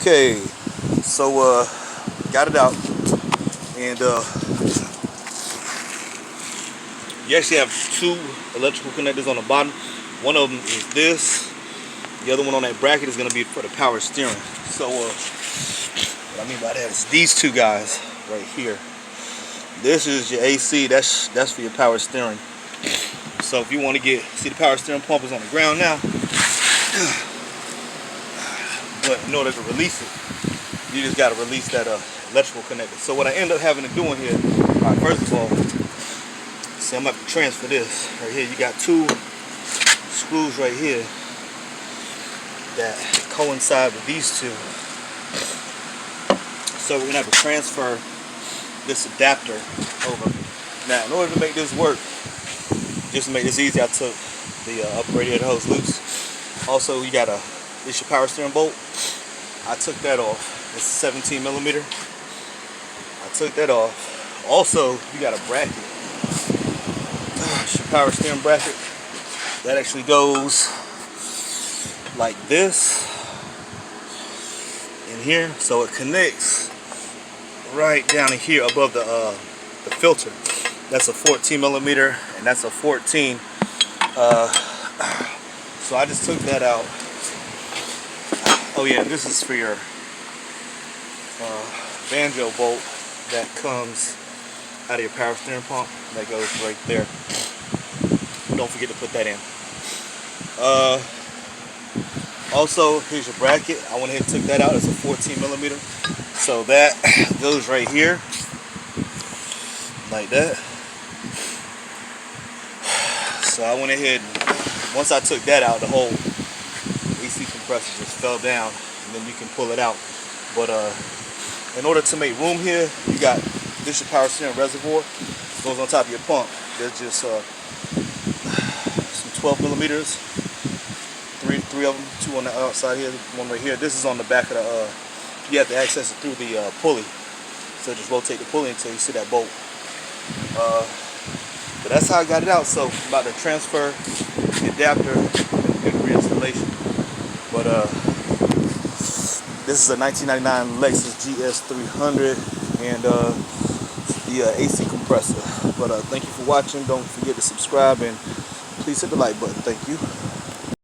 Okay, so got it out, and you actually have two electrical connectors on the bottom. One of them is this. The other one on that bracket is going to be for the power steering. So what I mean by that is these two guys right here. This is your AC. That's for your power steering. So if you want to see the power steering pump is on the ground now. But in order to release it, you just got to release that electrical connector. So what I end up having to do in here, all right, first of all, see, I'm going to have to transfer this right here. You got two screws right here that coincide with these two. So we're going to have to transfer this adapter over. Now, in order to make this work, just to make this easy, I took the upper radiator hose loose. Also, you got this your power steering bolt. I took that off. It's 17 millimeter. I took that off. Also, you got a bracket. It's your power steering bracket. That actually goes like this in here, so it connects right down in here above the filter. That's a 14 millimeter, and that's a 14. So I just took that out. Oh yeah, this is for your banjo bolt that comes out of your power steering pump. That goes right there. Don't forget to put that in. Also, here's your bracket. I went ahead and took that out. It's a 14 millimeter. So that goes right here, like that. So I went ahead and once I took that out, the whole AC compressor just fell down, and then you can pull it out. But in order to make room here, you got this your power steering reservoir. It goes on top of your pump. There's just some 12 millimeters. Three of them, two on the outside here, one right here. This is on the back of the, you have to access it through the pulley. So just rotate the pulley until you see that bolt. But that's how I got it out. So I'm about to transfer the adapter and do the reinstallation. But this is a 1999 Lexus GS300 and the AC compressor. But thank you for watching. Don't forget to subscribe and please hit the like button. Thank you.